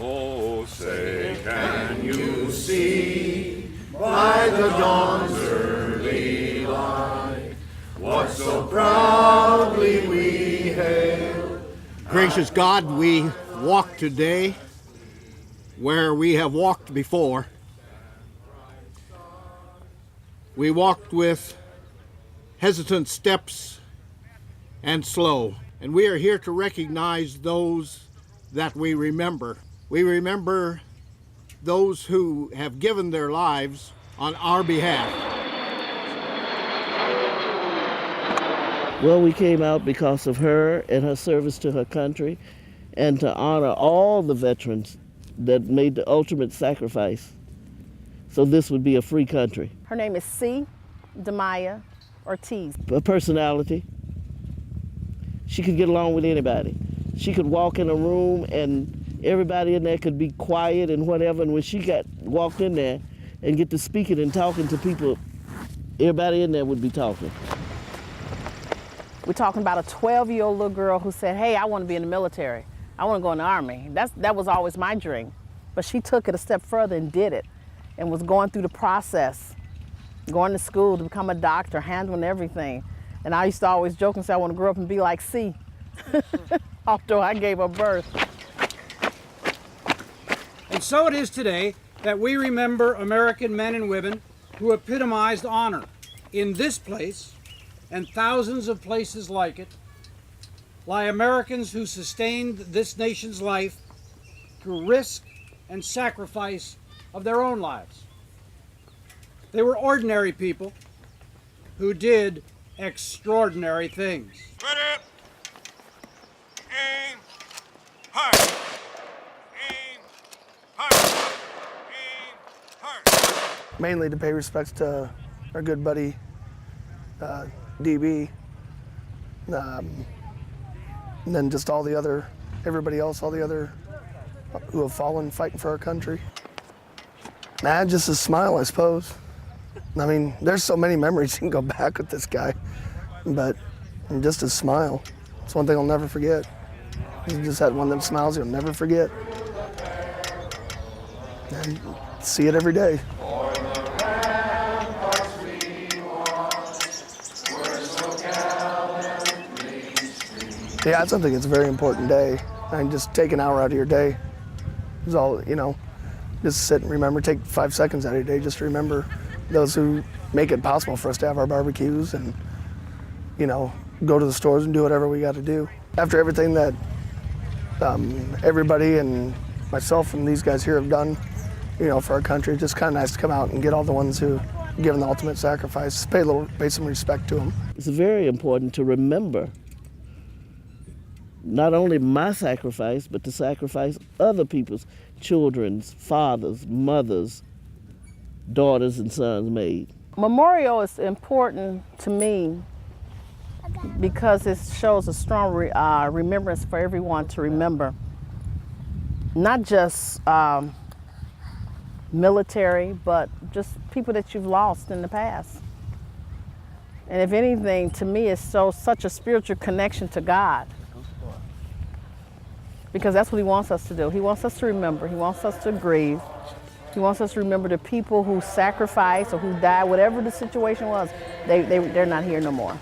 Oh, say, can you see by the dawn's early light what so proudly we hail? Gracious God, we walk today where we have walked before. We walked with hesitant steps and slow, and we are here to recognize those that we remember. We remember those who have given their lives on our behalf. Well, we came out because of her and her service to her country, and to honor all the veterans that made the ultimate sacrifice so this would be a free country. Her name is C. Demaya Ortiz. Her personality, she could get along with anybody. She could walk in a room and everybody in there could be quiet and whatever, and when she walked in there and get to speaking and talking to people, everybody in there would be talking. We're talking about a 12-year-old little girl who said, hey, I want to be in the military. I want to go in the Army. That was always my dream. But she took it a step further and did it, and was going through the process, going to school to become a doctor, handling everything. And I used to always joke and say, I want to grow up and be like C, although I gave her birth. And so it is today that we remember American men and women who epitomized honor in this place and thousands of places like it, lie Americans who sustained this nation's life through risk and sacrifice of their own lives. They were ordinary people who did extraordinary things. Ready, aim, hard, aim, hard, aim, hard. Mainly to pay respects to our good buddy, DB, and then just everybody else, all the other who have fallen fighting for our country. Just his smile, I suppose. I mean, there's so many memories you can go back with this guy, but just his smile, it's one thing I'll never forget. He just had one of them smiles you'll never forget. And see it every day. Yeah, I think it's a very important day. And just take an hour out of your day is all, just sit and remember, take 5 seconds out of your day just to remember those who make it possible for us to have our barbecues and, go to the stores and do whatever we got to do. After everything that everybody and myself and these guys here have done, for our country, it's just kind of nice to come out and get all the ones who given the ultimate sacrifice, pay some respect to them. It's very important to remember not only my sacrifice, but to sacrifice other people's children's, fathers, mothers, daughters, and sons made. Memorial is important to me because it shows a strong remembrance for everyone to remember. Not just military, but just people that you've lost in the past. And if anything, to me, it shows such a spiritual connection to God. Because that's what he wants us to do. He wants us to remember. He wants us to grieve. He wants us to remember the people who sacrificed or who died, whatever the situation was, they're not here no more.